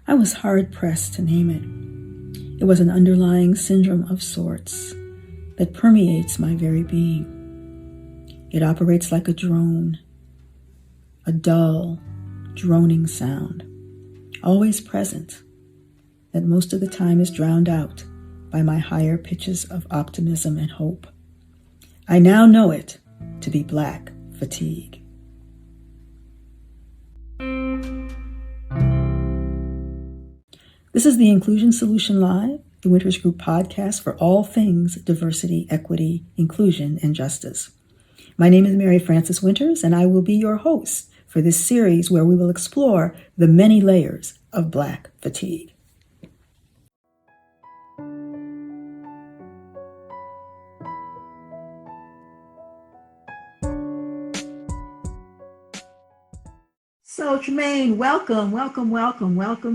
I was hard-pressed to name it. It was an underlying syndrome of sorts that permeates my very being. It operates like a drone, a dull, droning sound, always present, that most of the time is drowned out by my higher pitches of optimism and hope. I now know it to be Black fatigue. This is the Inclusion Solution Live, the Winters Group podcast for all things diversity, equity, inclusion, and justice. My name is Mary Frances Winters, and I will be your host for this series where we will explore the many layers of Black fatigue. So, Tremaine, welcome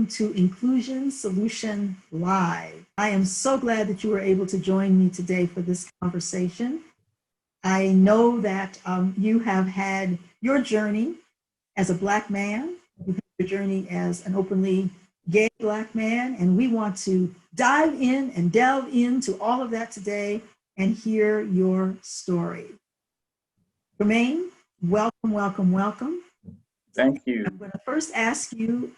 to Inclusion Solution Live. I am so glad that you were able to join me today for this conversation. I know that you have had your journey as a Black man, you've had your journey as an openly gay Black man, and we want to dive in and delve into all of that today and hear your story. Tremaine, welcome. Thank you. I'm going to first ask you,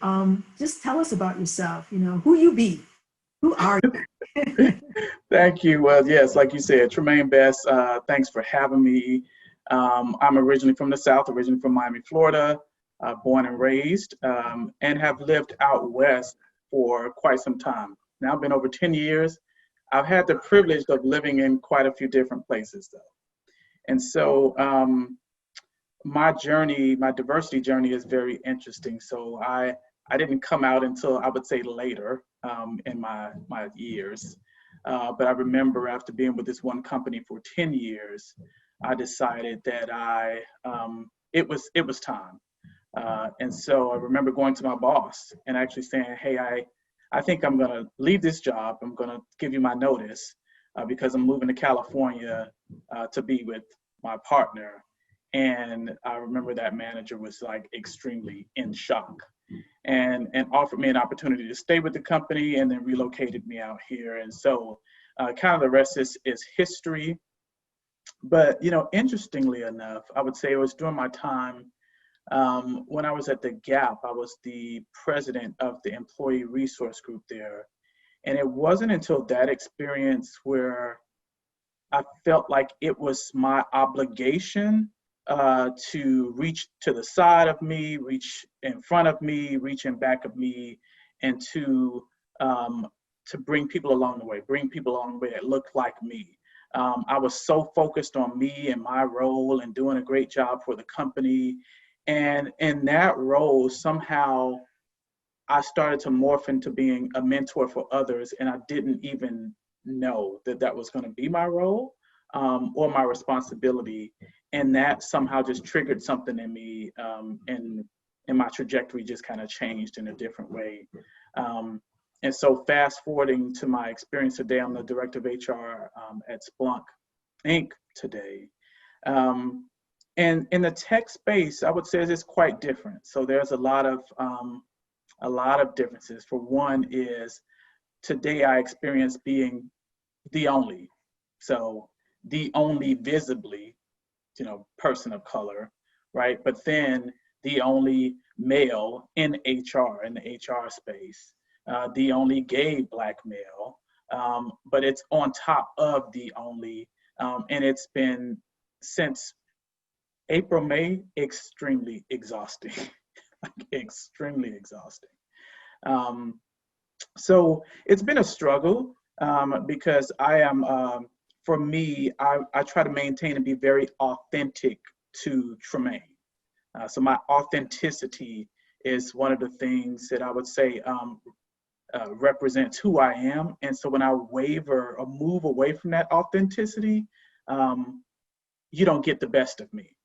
just tell us about yourself, who you be, who are you? Thank you. Well, yes, like you said, Tremayne Bess, thanks for having me. I'm originally from the South, originally from Miami, Florida, born and raised, and have lived out West for quite some time. Now I've been over 10 years. I've had the privilege of living in quite a few different places though. And so my journey, my diversity journey is very interesting. So I didn't come out until I would say later in my years. But I remember after being with this one company for 10 years, I decided that it was time. And so I remember going to my boss and actually saying, hey, I think I'm gonna leave this job. I'm gonna give you my notice because I'm moving to California to be with my partner. And I remember that manager was like extremely in shock and offered me an opportunity to stay with the company and then relocated me out here. And so kind of the rest is history. But, interestingly enough, I would say it was during my time when I was at the Gap. I was the president of the employee resource group there. And it wasn't until that experience where I felt like it was my obligation to reach to the side of me, reach in front of me, reach in back of me, and to bring people along the way that looked like me. I was so focused on me and my role and doing a great job for the company. And in that role, somehow I started to morph into being a mentor for others, and I didn't even know that was going to be my role or my responsibility. And that somehow just triggered something in me, and my trajectory just kind of changed in a different way. And so fast forwarding to my experience today, I'm the director of HR at Splunk Inc. today. And in the tech space, I would say it's quite different. So there's a lot of differences. For one is today I experience being the only visibly, person of color, right? But then the only male in HR, in the HR space, the only gay Black male, but it's on top of the only, and it's been since April, May, extremely exhausting, extremely exhausting. So it's been a struggle because I am, for me, I try to maintain and be very authentic to Tremaine. So my authenticity is one of the things that I would say represents who I am. And so when I waver or move away from that authenticity, you don't get the best of me.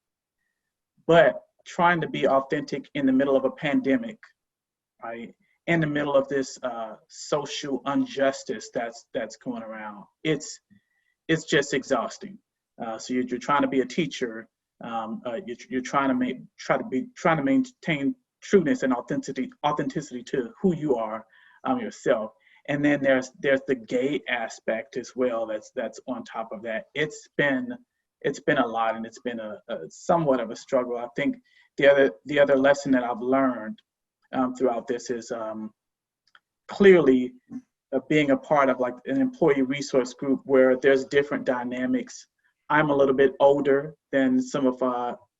But trying to be authentic in the middle of a pandemic, right? In the middle of this social injustice that's going around, it's just exhausting. So you're trying to be a teacher, you're trying to maintain trueness and authenticity to who you are yourself. And then there's the gay aspect as well. That's on top of that. It's been a lot, and it's been a somewhat of a struggle. I think the other lesson that I've learned throughout this is clearly being a part of like an employee resource group where there's different dynamics. I'm a little bit older than some of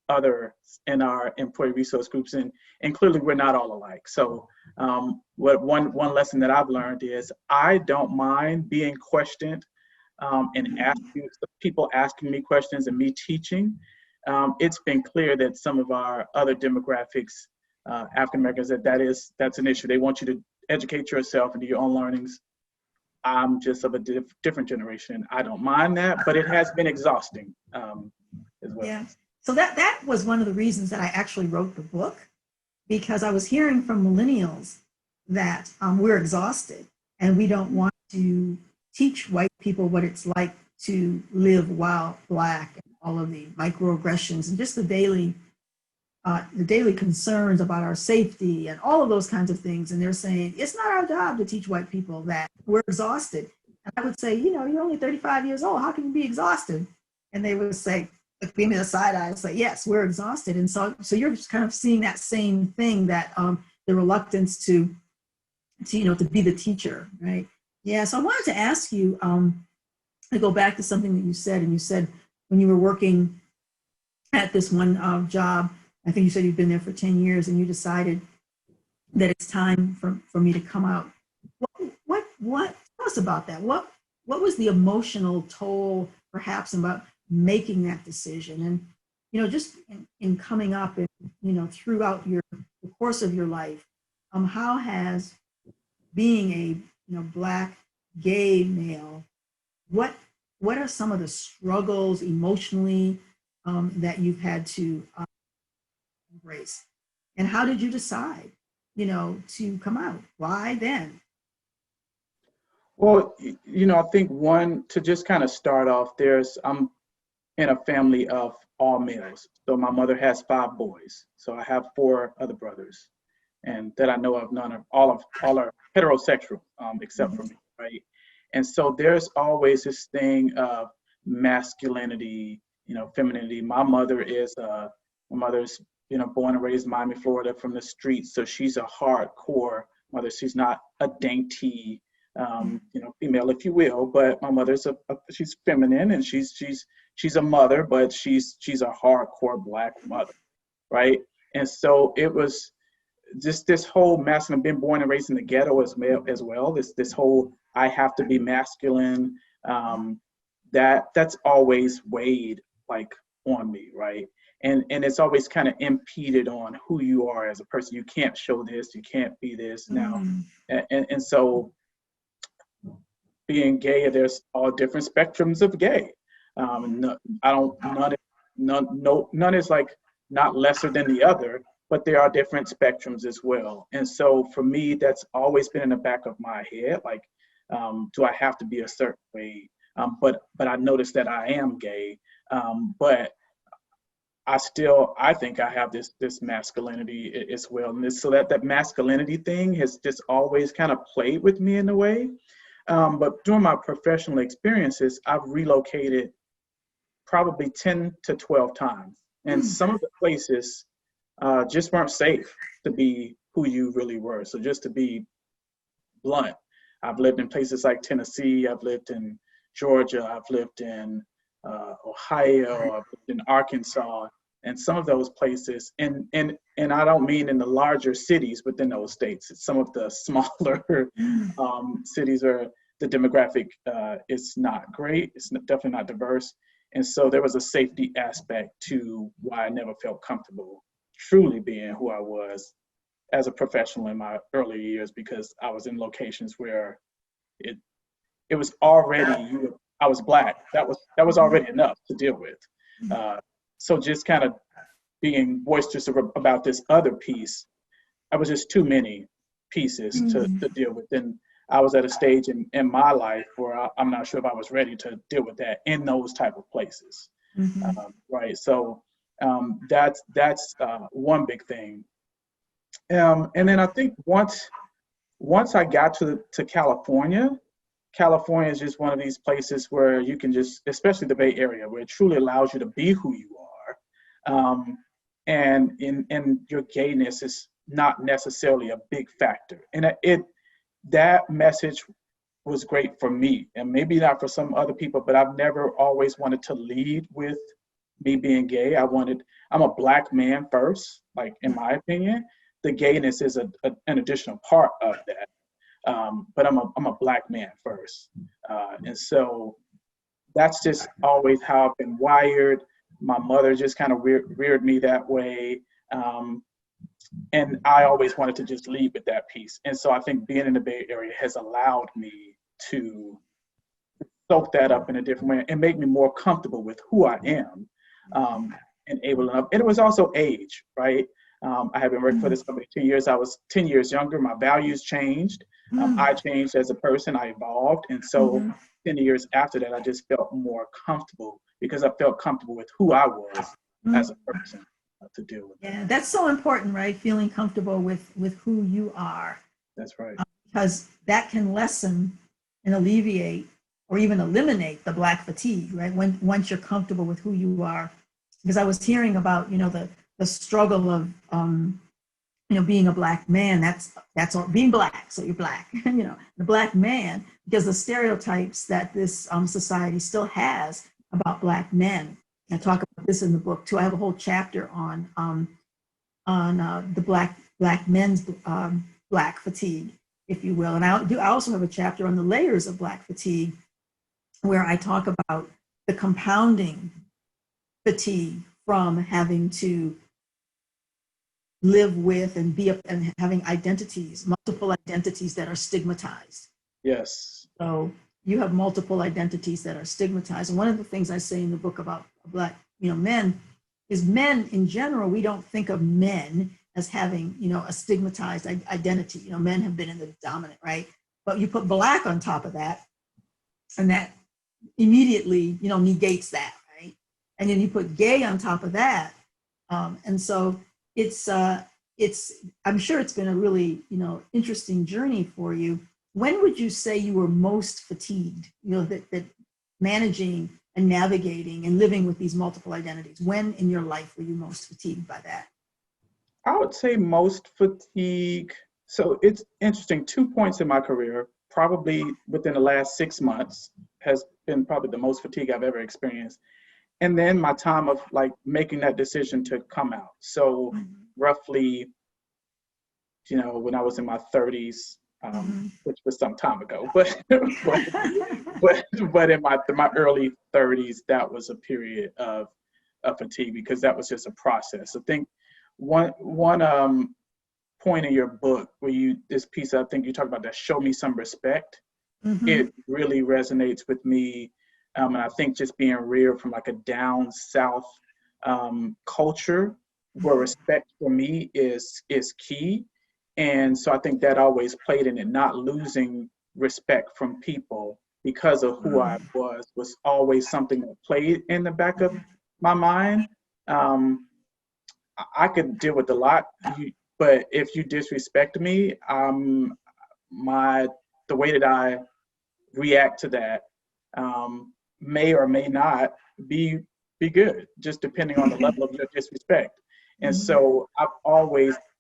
other in our employee resource groups, and clearly we're not all alike. So one lesson that I've learned is I don't mind being questioned and asking people asking me questions and me teaching. It's been clear that some of our other demographics, African Americans, that's an issue. They want you to educate yourself and do your own learnings. I'm just of a different generation. I don't mind that, but it has been exhausting as well. Yeah. So that was one of the reasons that I actually wrote the book, because I was hearing from millennials that we're exhausted and we don't want to teach white people what it's like to live while Black, and all of the microaggressions and just the daily concerns about our safety and all of those kinds of things. And they're saying, it's not our job to teach white people that we're exhausted. And I would say, you're only 35 years old. How can you be exhausted? And they would say, give me a side eye and say, yes, we're exhausted. And so you're just kind of seeing that same thing, that the reluctance to be the teacher, right? Yeah, so I wanted to ask you, to go back to something that you said, and you said when you were working at this one job, I think you said you've been there for 10 years, and you decided that it's time for me to come out. What tell us about that? What was the emotional toll, perhaps, about making that decision? And just in coming up and throughout the course of your life, how has being a Black gay male, what are some of the struggles emotionally that you've had to embrace? And how did you decide, to come out? Why then? Well, I think one, to just kind of start off, I'm in a family of all males. So my mother has 5 boys. So I have 4 other brothers, and that I know of, all are heterosexual, except for me, right? And so there's always this thing of masculinity, femininity. My mother's, born and raised in Miami, Florida, from the streets. So she's a hardcore mother. She's not a dainty, female, if you will. But my mother's she's feminine, and she's a mother, but she's a hardcore Black mother, right? And so it was just this whole masculine, been born and raised in the ghetto as well. This whole I have to be masculine. That's always weighed like on me, right? And it's always kind of impeded on who you are as a person. You can't show this, you can't be this now. And so being gay, there's all different spectrums of gay. None is like not lesser than the other, but there are different spectrums as well. And so for me, that's always been in the back of my head, like, do I have to be a certain way? But I noticed that I am gay, but I think I have this masculinity as well. And so that masculinity thing has just always kind of played with me in a way. But during my professional experiences, I've relocated probably 10 to 12 times. And some of the places just weren't safe to be who you really were. So just to be blunt, I've lived in places like Tennessee, I've lived in Georgia, I've lived in Ohio, I've lived in Arkansas, and some of those places, and I don't mean in the larger cities within those states. It's some of the smaller cities where the demographic is not great. It's definitely not diverse. And so there was a safety aspect to why I never felt comfortable truly being who I was as a professional in my early years, because I was in locations where it was already, I was Black. That was already enough to deal with. So just kind of being boisterous about this other piece, I was just too many pieces to deal with. And I was at a stage in my life where I'm not sure if I was ready to deal with that in those type of places, right? So that's one big thing. And then I think once I got to California, California is just one of these places where you can just, especially the Bay Area, where it truly allows you to be who you are. And in your gayness is not necessarily a big factor. And that message was great for me, and maybe not for some other people, but I've never always wanted to lead with me being gay. I'm a Black man first, like in my opinion. The gayness is an additional part of that. But I'm a Black man first. And so that's just always how I've been wired. My mother just kind of reared me that way. And I always wanted to just lead with that piece. And so I think being in the Bay Area has allowed me to soak that up in a different way and make me more comfortable with who I am, and able enough. And it was also age, right? I have been working for this company 10 years. I was 10 years younger. My values changed. I changed as a person. I evolved. And so 10 years after that, I just felt more comfortable because I felt comfortable with who I was as a person to deal with. Yeah, that's so important, right? Feeling comfortable with who you are. That's right. Because that can lessen and alleviate or even eliminate the Black fatigue, right? Once you're comfortable with who you are. Because I was hearing about, the struggle of, being a Black man. That's all, being Black. So you're Black, the Black man, because the stereotypes that this society still has about Black men. I talk about this in the book too. I have a whole chapter on the Black men's Black fatigue, if you will. And I also have a chapter on the layers of Black fatigue, where I talk about the compounding fatigue from having to live with and and having multiple identities that are stigmatized. Yes. So you have multiple identities that are stigmatized. And one of the things I say in the book about Black, men, is men in general, we don't think of men as having, a stigmatized identity. Men have been in the dominant, right? But you put Black on top of that, and that immediately, negates that, right? And then you put gay on top of that. And so it's, I'm sure it's been a really, interesting journey for you. When would you say you were most fatigued, that managing and navigating and living with these multiple identities? When in your life were you most fatigued by that? I would say most fatigue. So it's interesting. 2 points in my career, probably within the last 6 months, has been probably the most fatigue I've ever experienced. And then my time of like making that decision to come out. So roughly, when I was in my 30s, which was some time ago, but but in my early 30s, that was a period of fatigue because that was just a process. I think one point in your book where this piece, I think you talk about that, show me some respect. It really resonates with me. And I think just being reared from like a down south culture where respect for me is key. And so I think that always played in it, not losing respect from people because of who I was always something that played in the back of my mind. I could deal with a lot, but if you disrespect me, the way that I react to that may or may not be good, just depending on the level of your disrespect. And so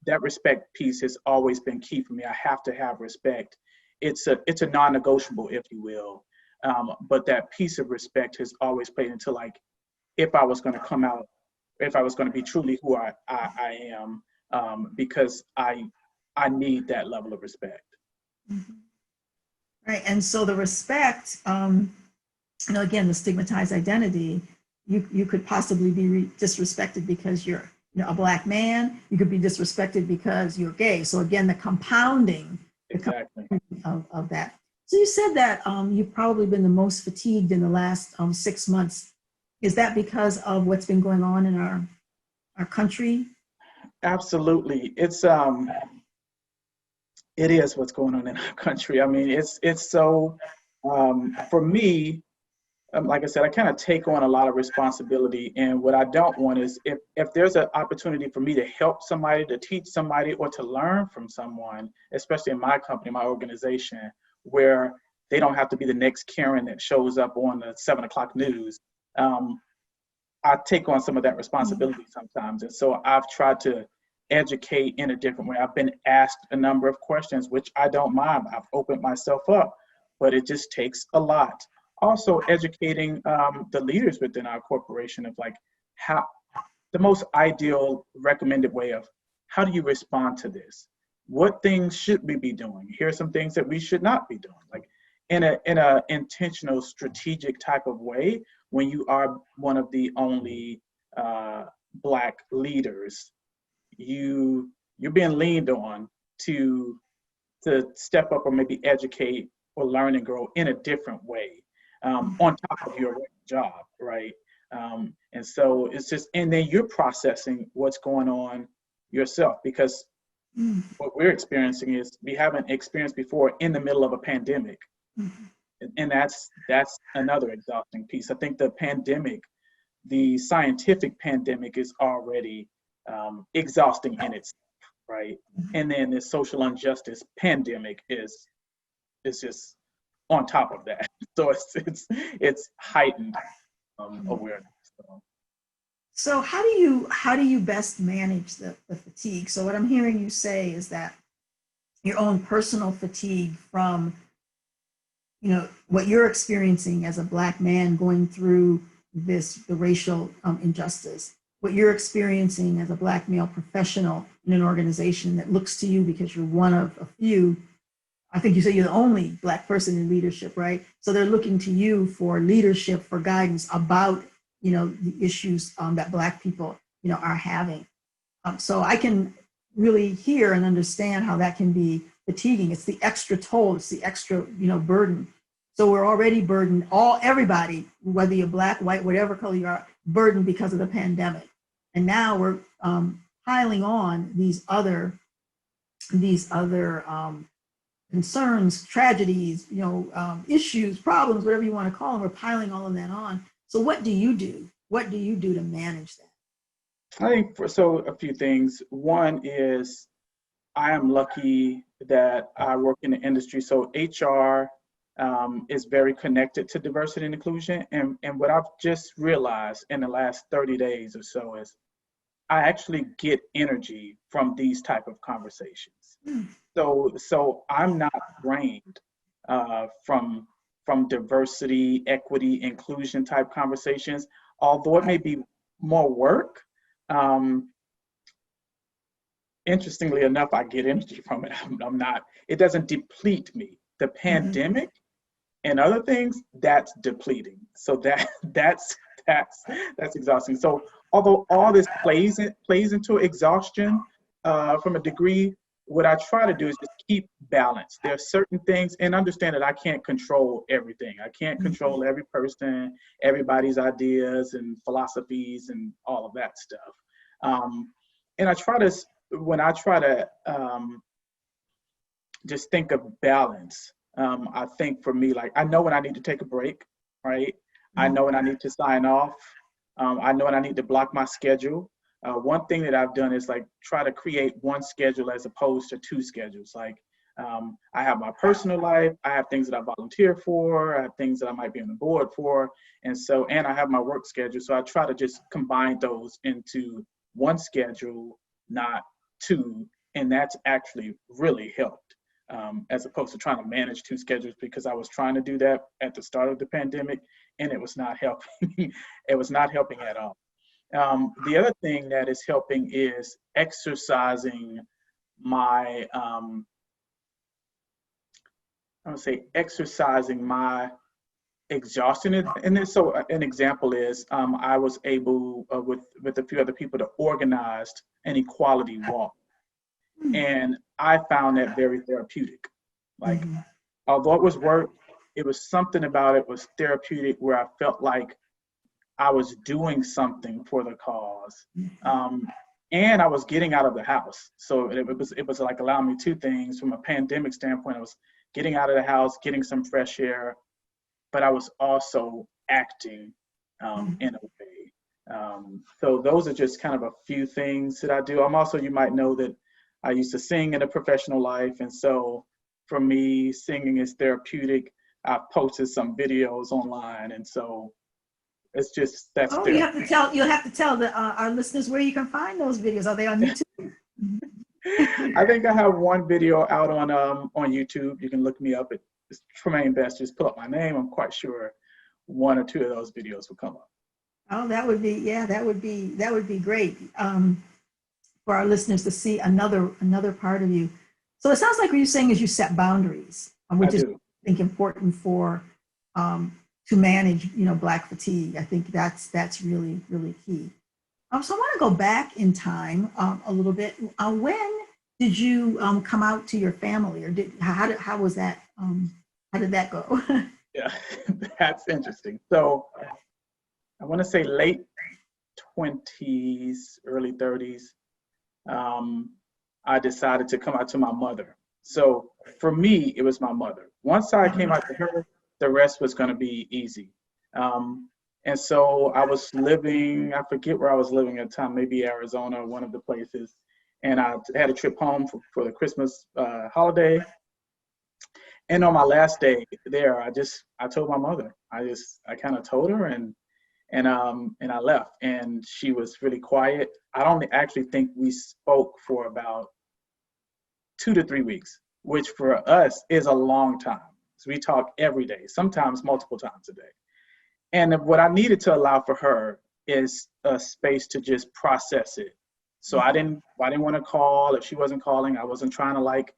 that respect piece has always been key for me. I have to have respect. It's a non-negotiable, if you will. But that piece of respect has always played into like, if I was going to come out, if I was going to be truly who I am, because I need that level of respect. Right. And so the respect, again, the stigmatized identity, you could possibly be disrespected because you're a Black man. You could be disrespected because you're gay. So again, the compounding, Exactly. of that. So you said that you've probably been the most fatigued in the last 6 months. Is that because of what's been going on in our country? Absolutely. It is what's going on in our country. I mean, it's so, for me, like I said, I kind of take on a lot of responsibility. And what I don't want is if there's an opportunity for me to help somebody, to teach somebody, or to learn from someone, especially in my company, my organization, where they don't have to be the next Karen that shows up on the 7 o'clock news. I take on some of that responsibility sometimes. And so I've tried to educate in a different way. I've been asked a number of questions, which I don't mind. I've opened myself up, but it just takes a lot. Also educating the leaders within our corporation of like how the most ideal recommended way of how do you respond to this? What things should we be doing? Here are some things that we should not be doing. Like in a intentional, strategic type of way, when you are one of the only Black leaders, you're being leaned on to step up or maybe educate or learn and grow in a different way, on top of your job, right? And so it's just, and then you're processing what's going on yourself, because what we're experiencing is we haven't experienced before in the middle of a pandemic. And that's another exhausting piece. I think the pandemic, the scientific pandemic, is already exhausting in itself, right? And then the social injustice pandemic is just on top of that. So it's heightened awareness. So how do you best manage the fatigue? So what I'm hearing you say is that your own personal fatigue from, what you're experiencing as a Black man going through the racial injustice, what you're experiencing as a Black male professional in an organization that looks to you because you're one of a few. I think you say you're the only Black person in leadership, right? So they're looking to you for leadership, for guidance about, the issues that Black people, are having. So I can really hear and understand how that can be fatiguing. It's the extra toll, it's the extra, burden. So we're already burdened, everybody, whether you're Black, white, whatever color you are, burdened because of the pandemic. And now we're piling on these other concerns, tragedies, issues, problems, whatever you want to call them. We're piling all of that on. So what do you do? What do you do to manage that? I think a few things. One is I am lucky that I work in the industry. So HR is very connected to diversity and inclusion. And what I've just realized in the last 30 days or so is I actually get energy from these type of conversations. So I'm not drained from diversity, equity, inclusion type conversations, although it may be more work. Interestingly enough, I get energy from it. I'm not, it doesn't deplete me. The pandemic and other things, that's depleting. So that's exhausting. So although all this plays into exhaustion from a degree, what I try to do is just keep balance. There are certain things, and understand that I can't control everything. I can't control every person, everybody's ideas and philosophies and all of that stuff. And when I try to just think of balance, I think for me, like I know when I need to take a break, right? I know when I need to sign off. I know when I need to block my schedule. One thing that I've done is like try to create one schedule as opposed to two schedules. Like I have my personal life, I have things that I volunteer for, I have things that I might be on the board for, and I have my work schedule. So I try to just combine those into one schedule, not two, and that's actually really helped. As opposed to trying to manage two schedules, because I was trying to do that at the start of the pandemic, and it was not helping. It was not helping at all. The other thing that is helping is exercising my, exercising my exhaustion in this. So an example is I was able with a few other people to organize an equality walk. And I found that very therapeutic. Like, although it was work, it was something about it was therapeutic where I felt like I was doing something for the cause. And I was getting out of the house. So it was like allowing me two things from a pandemic standpoint. I was getting out of the house, getting some fresh air, but I was also acting in a way. So those are just kind of a few things that I do. I'm also, you might know that I used to sing in a professional life. And so for me, singing is therapeutic. I've posted some videos online. And so it's just, that's Oh, therapy. you'll have to tell our listeners where you can find those videos. Are they on YouTube? I think I have one video out on YouTube. You can look me up. It's Tremayne Bess. Just pull up my name. I'm quite sure one or two of those videos will come up. Oh, that would be that would be great for our listeners to see another part of you. So it sounds like what you're saying is you set boundaries, I which is, do. I think, important for to manage, Black fatigue. I think that's really really key. So I want to go back in time a little bit. When did you come out to your family, or how was that? How did that go? Yeah, that's interesting. So I want to say late 20s, early 30s. I decided to come out to my mother. So for me, it was my mother. Once I came out to her, the rest was going to be easy. And so I was living, I forget where I was living at the time, maybe Arizona, one of the places. And I had a trip home for the Christmas holiday. And on my last day there, I told my mother. I kind of told her, and I left. And she was really quiet. I don't actually think we spoke for about 2 to 3 weeks, which for us is a long time. So we talk every day, sometimes multiple times a day. And what I needed to allow for her is a space to just process it. So I didn't want to call. If she wasn't calling, I wasn't trying to like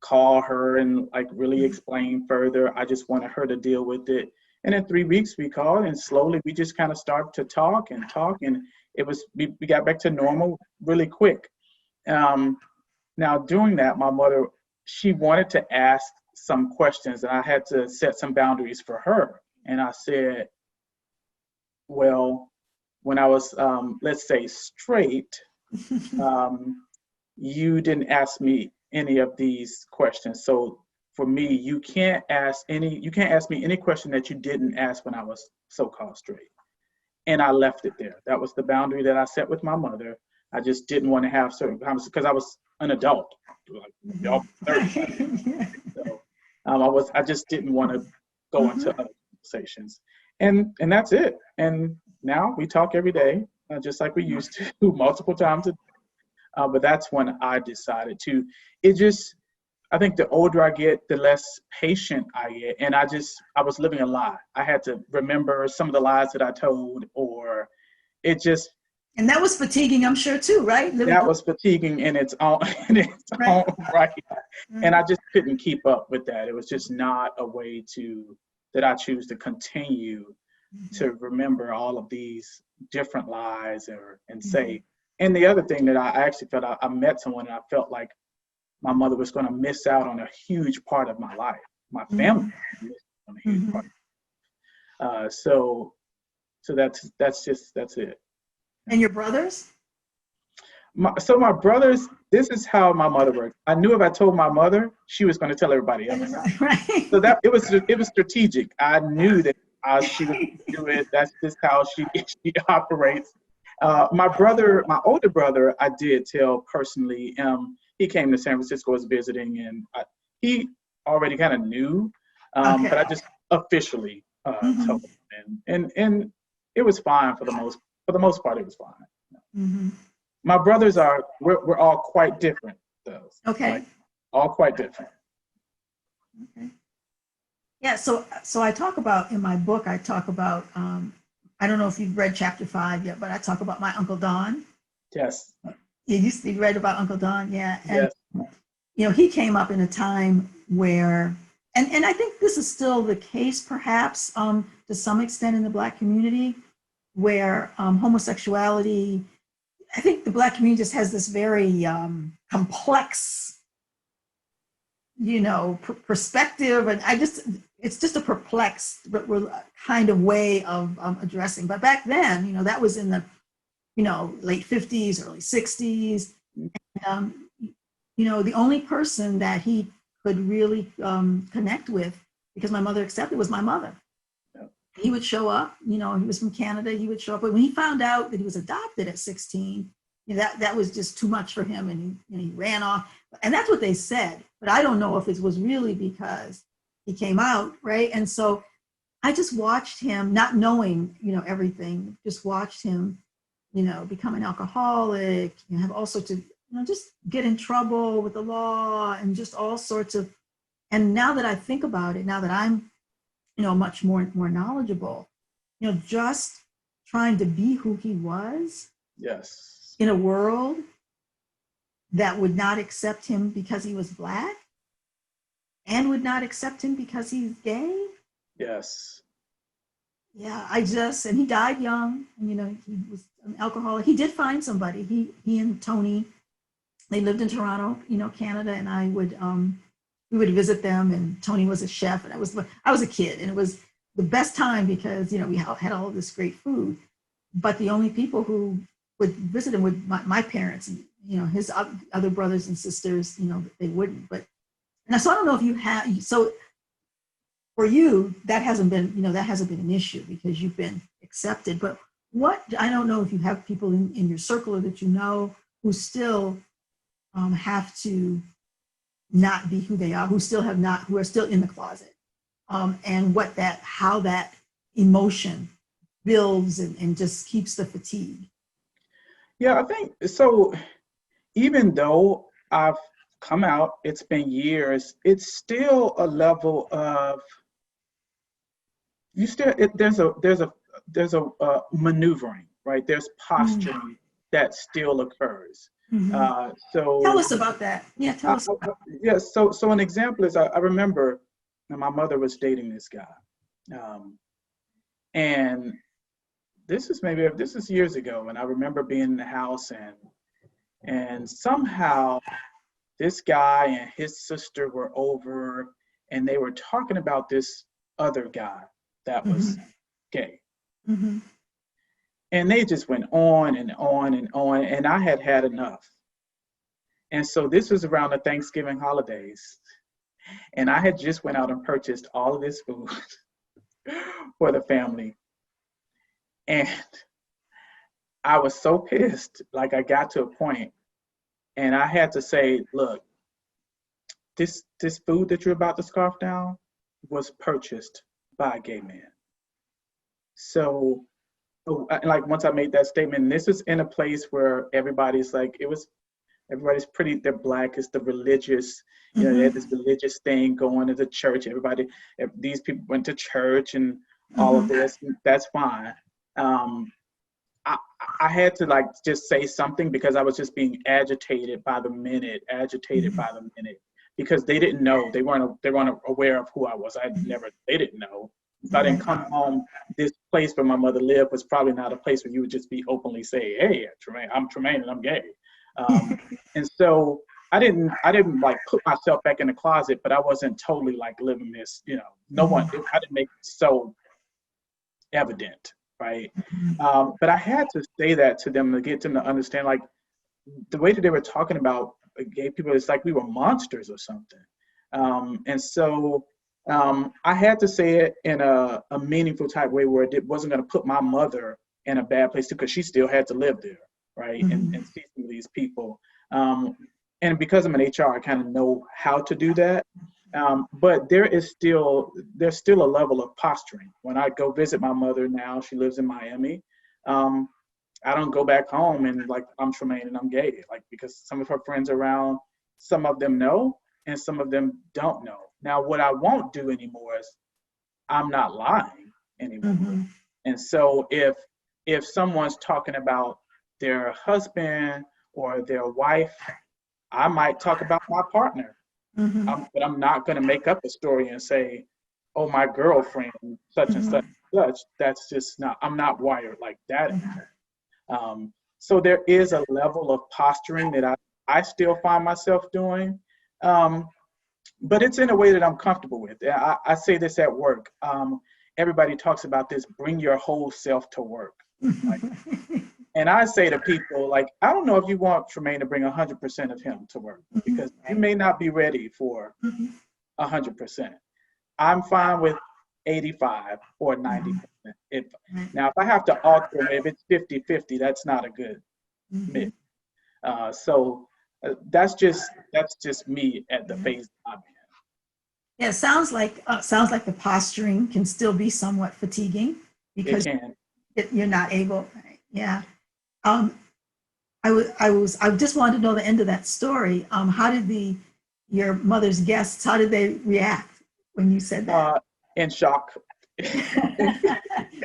call her and like really explain further. I just wanted her to deal with it. And in 3 weeks we called, and slowly we just kind of started to talk, and we got back to normal really quick. Now doing that, my mother, she wanted to ask some questions, and I had to set some boundaries for her. And I said, well, when I was, let's say, straight, you didn't ask me any of these questions. So for me, you can't ask me any question that you didn't ask when I was so-called straight. And I left it there. That was the boundary that I set with my mother. I just didn't want to have certain conversations because I was an adult, like y'all 30. So I just didn't want to go into other conversations. And that's it. And now we talk every day, just like we used to, multiple times a day. But that's when I decided to. I think the older I get, the less patient I get. And I was living a lie. I had to remember some of the lies that I told, or it just. And that was fatiguing, I'm sure, too, right? That was fatiguing in its own, own right. And I just couldn't keep up with that. It was just not a way that I choose to continue to remember all of these different lies and say. And the other thing that I actually felt, I met someone and I felt like my mother was going to miss out on a huge part of my life. My family missed on a huge part. So that's it. And your brothers? My brothers, this is how my mother worked. I knew if I told my mother, she was going to tell everybody else. Right. So that it was strategic. I knew that she would do it. That's just how she operates. My older brother, I did tell personally. He came to San Francisco, was visiting, and he already kind of knew, but I just officially told him, and it was fine for the most part. It was fine. My brothers we're all quite different, though. Okay. Like, all quite different. Okay. Yeah. So I talk about in my book. I talk about. I don't know if you've read chapter 5 yet, but I talk about my Uncle Don. Yes. You read about Uncle Don, yeah. And Yes. he came up in a time where, and I think this is still the case, perhaps, to some extent in the Black community, where homosexuality, I think the Black community just has this very complex, perspective, and it's just a perplexed kind of way of addressing. But back then, that was in the, late 50s, early 60s. And, the only person that he could really connect with, because my mother accepted, was my mother. he would show up, he was from Canada, he would show up. But when he found out that he was adopted at 16, that was just too much for him, and he ran off. And that's what they said. But I don't know if it was really because he came out, right? And so I just watched him, not knowing, everything, just watched him, become an alcoholic, have all sorts of, just get in trouble with the law and just all sorts of. And now that I think about it, now that I'm, much more knowledgeable, just trying to be who he was. Yes. In a world that would not accept him because he was Black and would not accept him because he's gay. Yes. Yeah, and he died young, and he was an alcoholic. He did find somebody. He and Tony, they lived in Toronto, Canada, and we would visit them, and Tony was a chef, and I was a kid, and it was the best time because we had all of this great food. But the only people who would visit him were my parents, and his other brothers and sisters, they wouldn't. But so I don't know if you have. So for you, that hasn't been an issue because you've been accepted. But I don't know if you have people in your circle or that who still have to not be who they are, who are still in the closet, and how that emotion builds and just keeps the fatigue. Yeah, I think so. Even though I've come out, it's been years, it's still a level of there's a maneuvering, right? There's posturing that still occurs. Mm-hmm. So tell us about that. Yeah, tell us. Yeah. So an example is I remember my mother was dating this guy, and this is years ago, and I remember being in the house and somehow this guy and his sister were over, and they were talking about this other guy that was gay. Mm-hmm. And they just went on and on and on, and I had enough. And so this was around the Thanksgiving holidays, and I had just went out and purchased all of this food for the family. And I was so pissed, like I got to a point, and I had to say, look, this food that you're about to scarf down was purchased by a gay man. So like once I made that statement, and this is in a place where everybody's pretty, they're Black, it's the religious, they had this religious thing going to the church. These people went to church and all of this, that's fine. I had to just say something because I was just being agitated by the minute, because they didn't know, they weren't aware of who I was. They didn't know. If I didn't come home, this place where my mother lived was probably not a place where you would just be openly say, hey, Tremaine, I'm Tremaine and I'm gay. And so I didn't put myself back in the closet, but I wasn't totally living this, I didn't make it so evident, right? But I had to say that to them to get them to understand, the way that they were talking about gay people, it's like we were monsters or something. And so I had to say it in a meaningful type way where it wasn't going to put my mother in a bad place too, because she still had to live there, right? And see some of these people. And because I'm an HR, I kind of know how to do that. But there's still a level of posturing. When I go visit my mother now, she lives in Miami. I don't go back home and I'm Tremaine and I'm gay, because some of her friends around, some of them know and some of them don't know. Now, what I won't do anymore is I'm not lying anymore. And so if someone's talking about their husband or their wife, I might talk about my partner. But I'm not going to make up a story and say, oh, my girlfriend, such and such and such. That's just not, I'm not wired like that anymore. So there is a level of posturing that I still find myself doing. But it's in a way that I'm comfortable with. I say this at work. Everybody talks about this, bring your whole self to work. And I say to people, I don't know if you want Tremaine to bring 100% of him to work, because you may not be ready for 100%. I'm fine with 85 or 90%. If Right. now if I have to alter them, if it's 50-50, that's not a good Mhm. mix. So that's just me at the phase I'm Yeah, it sounds like the posturing can still be somewhat fatiguing in. It because can. you're not able. Yeah. Um, I just wanted to know the end of that story. How did your mother's guests, how did they react when you said that? In shock.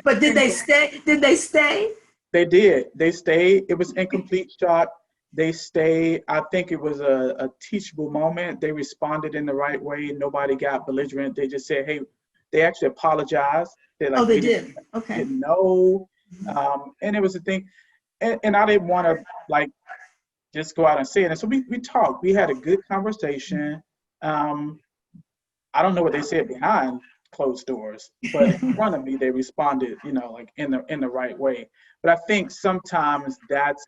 But did they stay? Did they stay? They did. They stayed. It was incomplete shot. They stayed. I think it was a teachable moment. They responded in the right way. Nobody got belligerent. They just said, "Hey," they actually apologized. They're Oh, like, they "We did. Okay. didn't know," and it was a thing. And I didn't want to like just go out and say it. And so we talked. We had a good conversation. Um, I don't know what they said behind closed doors, but in front of me, they responded, like in the right way. But I think sometimes that's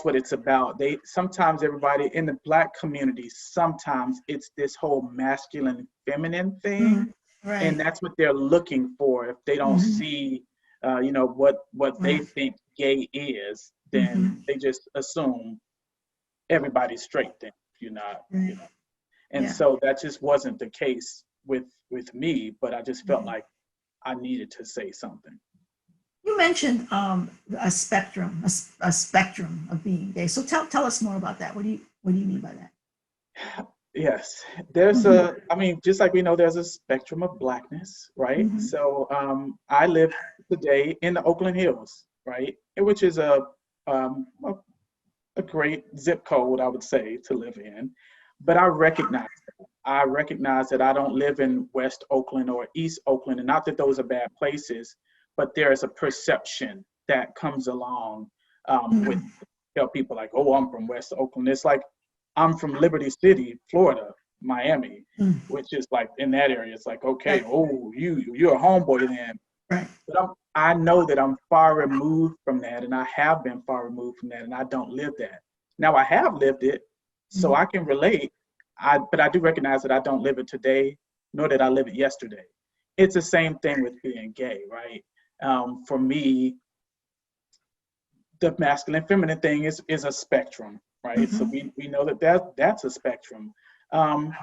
what it's about. They sometimes everybody in the Black community, sometimes it's this whole masculine feminine thing, and Right. that's what they're looking for. If they don't Mhm. see, what they Right. think gay is, then Mhm. they just assume everybody's straight. Then you're not, Right. and Yeah. so that just wasn't the case with me. But I just felt Mhm. like I needed to say something. You mentioned a spectrum of being gay. So tell us more about that. What do you mean by that? Yes, there's Mhm. I mean, just like we know there's a spectrum of blackness, right? Mhm. So I live today in the Oakland Hills, right? Which is um, a, a great zip code, I would say, to live in. But I recognize that I don't live in West Oakland or East Oakland, and not that those are bad places, but there is a perception that comes along with Mhm. people like, oh, I'm from West Oakland. It's like I'm from Liberty City, Florida, Miami, Mhm. which is like in that area. It's like, okay, Right. oh, you're a homeboy then. Right. But I know that I'm far removed from that, and I have been far removed from that, and I don't live that. Now I have lived it, so Mhm. I can relate. But I do recognize that I don't live it today, nor did I live it yesterday. It's the same thing with being gay, right? For me, the masculine feminine thing is a spectrum, right? So Mhm. we know that's a spectrum. Um,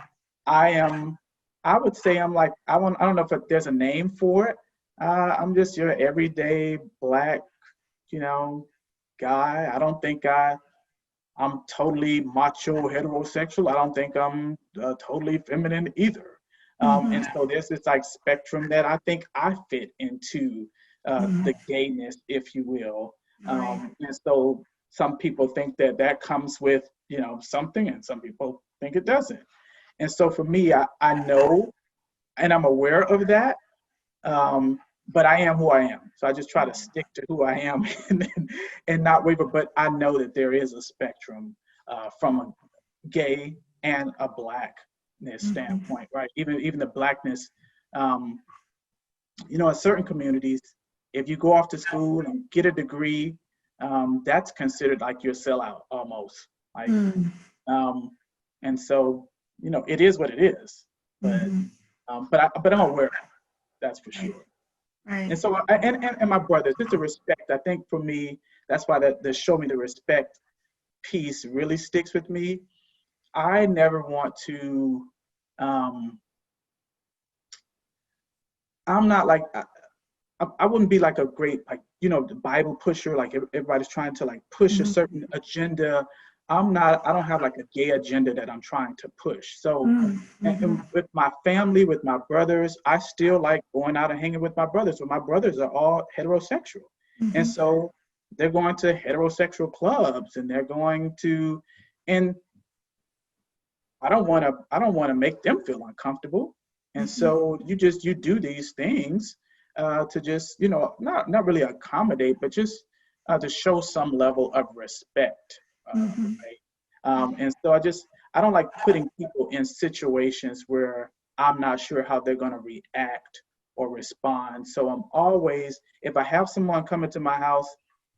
I am, I would say I'm like I don't know if there's a name for it. I'm just your everyday Black, you know, guy. I don't think I'm totally macho heterosexual. I don't think I'm totally feminine either. And Mhm. so there's this like spectrum that I think I fit into Mhm. the gayness, if you will. Right. And so some people think that that comes with, something, and some people think it doesn't. And so for me, I know and I'm aware of that, but I am who I am. So I just try to stick to who I am and not waver. But I know that there is a spectrum from a gay and a Blackness Mhm. standpoint, right? Even the Blackness, um, in certain communities, if you go off to school and get a degree, that's considered like your sellout almost. Like, Mhm. um, and so it is what it is. But Mhm. but I'm aware of it, that's for Right. sure. Right. And so, and my brothers, just the respect. I think for me, that's why the show me the respect piece really sticks with me. I never want to. Um, I'm not like I wouldn't be like a great like the Bible pusher. Like everybody's trying to like push a Mhm. certain agenda. I'm not. I don't have like a gay agenda that I'm trying to push. So, Mhm. and Mhm. with my family, with my brothers, I still like going out and hanging with my brothers. But my brothers are all heterosexual, and Mhm. so they're going to heterosexual clubs, and they're going to, and I don't want to make them feel uncomfortable. And Mhm. so you do these things to just not really accommodate, but just to show some level of respect, Mhm. right? And so I don't like putting people in situations where I'm not sure how they're going to react or respond. So I'm always, if I have someone come into my house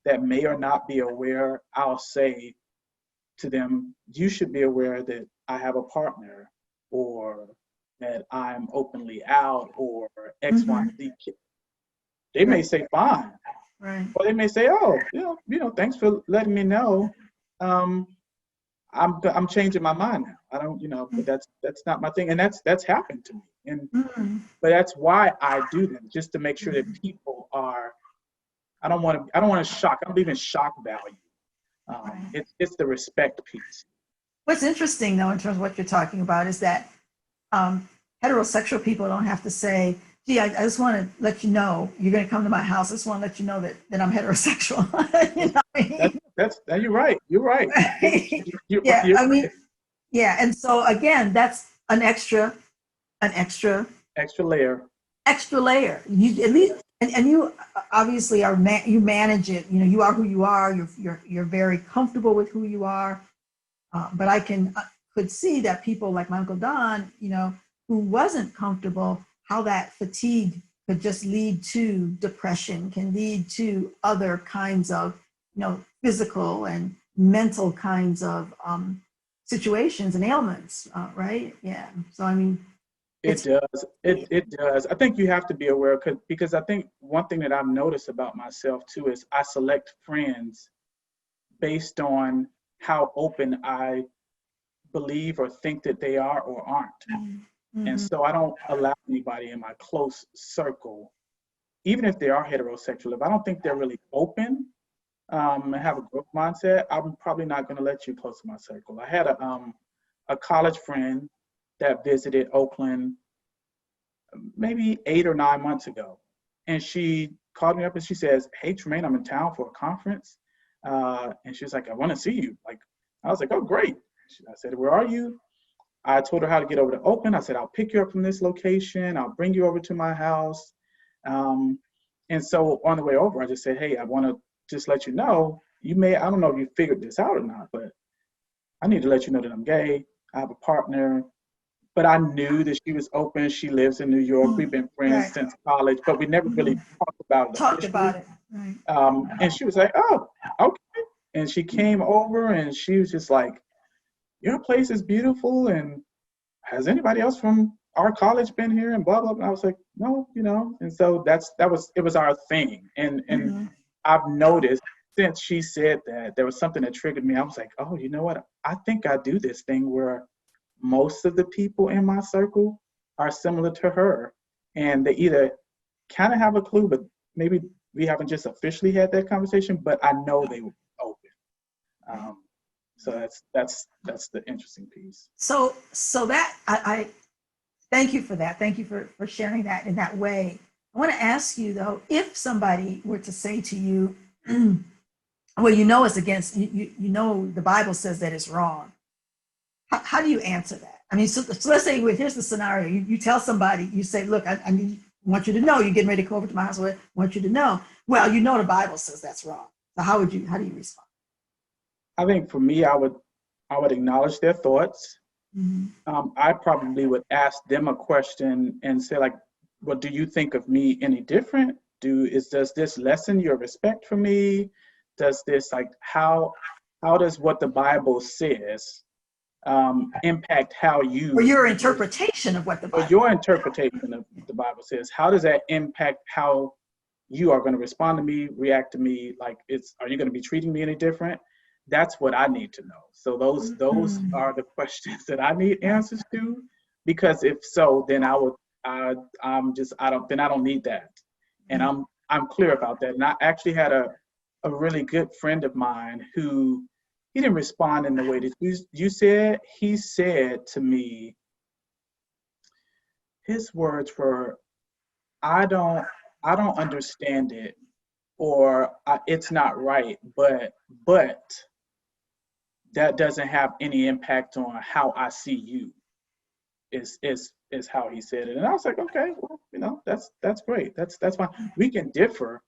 that may or not be aware, I'll say to them, you should be aware that I have a partner, or that I'm openly out or X, Y, Mm-hmm. and Z. They may Right. say fine, Right. or they may say, oh, thanks for letting me know. Um, I'm changing my mind now. I don't, but that's not my thing, and that's happened to me, and Mm-hmm. but that's why I do that, just to make sure that people are. I don't want to shock. I don't believe in shock value. Right. It's the respect piece. What's interesting, though, in terms of what you're talking about, is that um, heterosexual people don't have to say, gee, I just want to let you know you're going to come to my house. I just want to let you know that I'm heterosexual. You know what I mean? That's you're right. You're right. Yeah, You're I mean, right. yeah. And so again, that's an extra, Extra layer. extra layer. You at least, Yes. and you obviously you manage it. You know, you are who you are. You're very comfortable with who you are. But I could see that people like my Uncle Don, who wasn't comfortable, how that fatigue could just lead to depression, can lead to other kinds of, physical and mental kinds of situations and ailments, right? Yeah. So I mean, It it's does. It does. I think you have to be aware because I think one thing that I've noticed about myself too is I select friends based on how open I believe or think that they are or aren't. And mm-hmm, so I don't allow anybody in my close circle, even if they are heterosexual, if I don't think they're really open and have a growth mindset, I'm probably not going to let you close to my circle. I had a college friend that visited Oakland maybe 8 or 9 months ago. And she called me up and she says, hey, Tremaine, I'm in town for a conference. And she was like, I want to see you. Like, I was like, oh, great. I said, where are you? I told her how to get over to Oakland. I said, I'll pick you up from this location. I'll bring you over to my house. Um, and so on the way over, I just said, hey, I want to just let you know, I don't know if you figured this out or not, but I need to let you know that I'm gay. I have a partner. But I knew that she was open. She lives in New York. We've been friends right. since college, but we never really Mm-hmm. talked about it Talked officially. about it. Right. And she was like, oh, okay. And she came over and she was just like, your place is beautiful. And has anybody else from our college been here? And blah, blah, blah. I was like, no, And so it was our thing. And Mm-hmm. I've noticed since she said that, there was something that triggered me. I was like, oh, you know what? I think I do this thing where most of the people in my circle are similar to her. And they either kind of have a clue, but maybe we haven't just officially had that conversation, but I know they were open. Um, so that's the interesting piece. So that I thank you for that. Thank you for sharing that in that way. I want to ask you though, if somebody were to say to you, well, it's against you know the Bible says that it's wrong. How do you answer that? I mean, so let's say here's the scenario. You tell somebody, you say, look, I want you to know you're getting ready to come over to my house. I want you to know. Well, the Bible says that's wrong. So how do you respond? I think for me, I would acknowledge their thoughts. Mm-hmm. I probably would ask them a question and say like, well, do you think of me any different? Does this lessen your respect for me? Does this like how does what the Bible says impact how Or you your or, interpretation of what the or Bible. your interpretation of the Bible says? How does that impact how you are going to respond to me, react to me? Like, are you going to be treating me any different? That's what I need to know. So those Mm-hmm. are the questions that I need answers to, because if so, then I don't need that, and I'm clear about that. And I actually had a really good friend of mine who he didn't respond in the way that you said. He said to me, his words were, I don't I don't understand it, or it's not right, but that doesn't have any impact on how I see you. Is how he said it, and I was like, okay, well, that's great. That's fine. We can differ,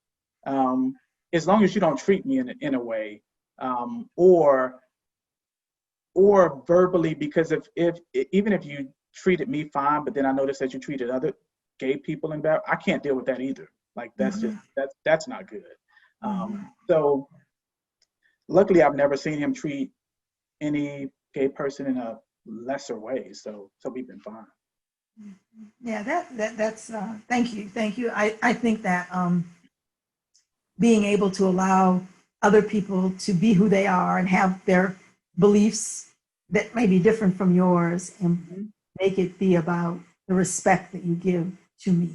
um, as long as you don't treat me in a way, or verbally, because if even if you treated me fine, but then I noticed that you treated other gay people in bad, I can't deal with that either. Like Mm-hmm. that's not good. Mm-hmm. So luckily, I've never seen him treat any gay person in a lesser way. So we've been fine. Yeah, that's thank you. I think that being able to allow other people to be who they are and have their beliefs that may be different from yours and Mhm. make it be about the respect that you give to me.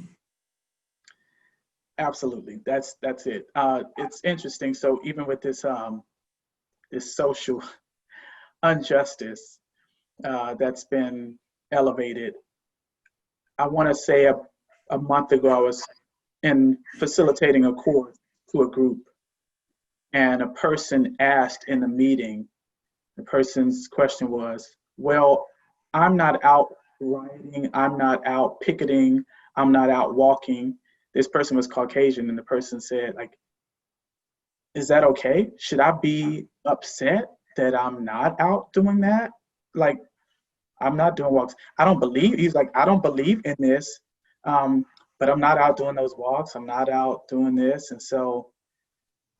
Absolutely. That's it. It's interesting. So even with this social injustice that's been elevated, I want to say a month ago I was in facilitating a course to a group, and a person asked in the meeting. The person's question was, "Well, I'm not out rioting. I'm not out picketing. I'm not out walking." This person was Caucasian, and the person said, like, is that okay? Should I be upset that I'm not out doing that? Like, I'm not doing walks. I don't believe, he's like, I don't believe in this, um, but I'm not out doing those walks. I'm not out doing this. And so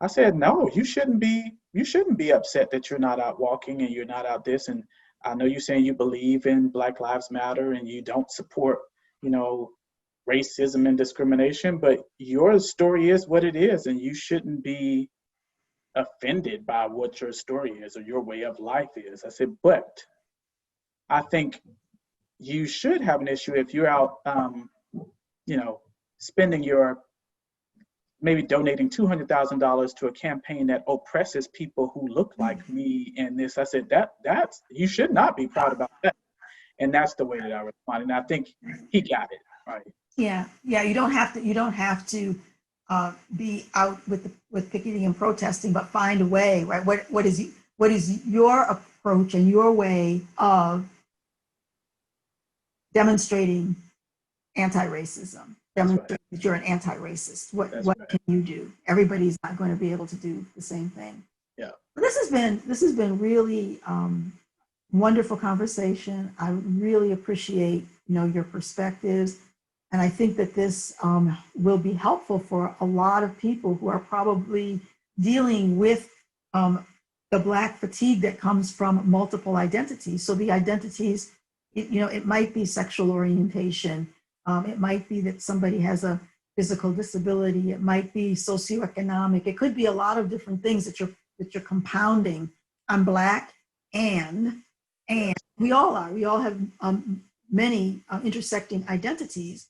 I said, no, you shouldn't be upset that you're not out walking and you're not out this. And I know you're saying you believe in Black Lives Matter and you don't support, you know, racism and discrimination, but your story is what it is, and you shouldn't be offended by what your story is or your way of life is. I said, but I think you should have an issue if you're out, you know, spending your maybe donating $200,000 to a campaign that oppresses people who look like me and this. I said that's you should not be proud about that, and that's the way that I responded. And I think he got it right. Yeah, yeah. You don't have to be out with picketing and protesting, but find a way, right? What is your approach and your way of demonstrating anti-racism? That's right. Demonstrate that you're an anti-racist. That's What right. can you do? Everybody's not going to be able to do the same thing. Yeah. This has been really wonderful conversation. I really appreciate your perspectives, and I think that this will be helpful for a lot of people who are probably dealing with the Black fatigue that comes from multiple identities. So the identities, it might be sexual orientation, it might be that somebody has a physical disability, it might be socioeconomic, it could be a lot of different things that you're compounding. I'm Black, and Yes. we all are. We all have many intersecting identities,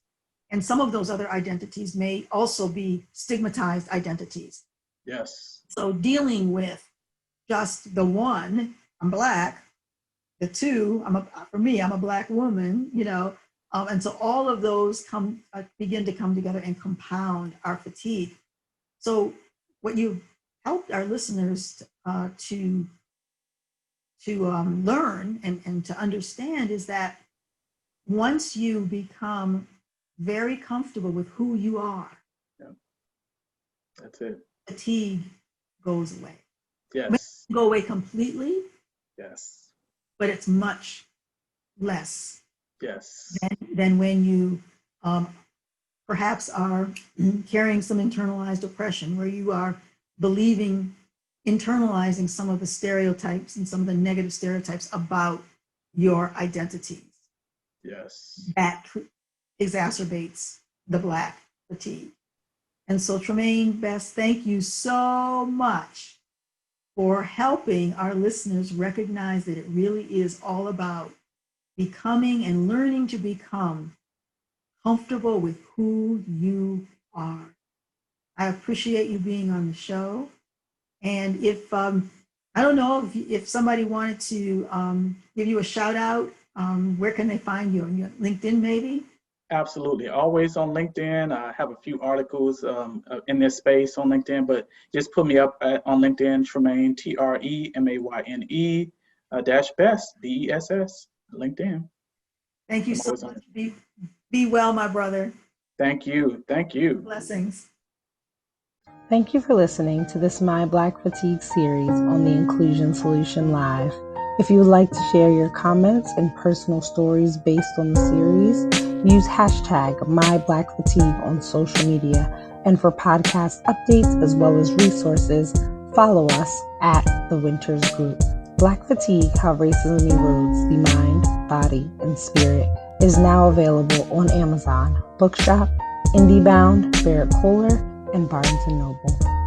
and some of those other identities may also be stigmatized identities. Yes. So dealing with just the one, I'm Black, the two, for me, I'm a Black woman, and so all of those begin to come together and compound our fatigue. So what you helped our listeners to learn and to understand is that once you become very comfortable with who you are, Yeah. That's it. fatigue goes away. It may Yes. not go away completely, Yes. but it's much less Yes. than when you perhaps are carrying some internalized oppression, where you are internalizing some of the stereotypes and some of the negative stereotypes about your identities. Yes. That exacerbates the Black fatigue. And so, Tremayne Bess, thank you so much for helping our listeners recognize that it really is all about becoming and learning to become comfortable with who you are. I appreciate you being on the show. And if I don't know if somebody wanted to give you a shout out, where can they find you? On your LinkedIn, maybe? Absolutely. Always on LinkedIn. I have a few articles in this space on LinkedIn, but just put me up on LinkedIn, Tremayne, Tremayne dash Bess, Bess, LinkedIn. Thank you I'm so always on much. it. Be well, my brother. Thank you. Thank you. Blessings. Thank you for listening to this My Black Fatigue series on the Inclusion Solution Live. If you would like to share your comments and personal stories based on the series, use hashtag MyBlackFatigue on social media. And for podcast updates as well as resources, follow us at The Winters Group. Black Fatigue, How Racism Erodes the Mind, Body, and Spirit is now available on Amazon, Bookshop, IndieBound, Barrett Kohler, and Barnes & Noble.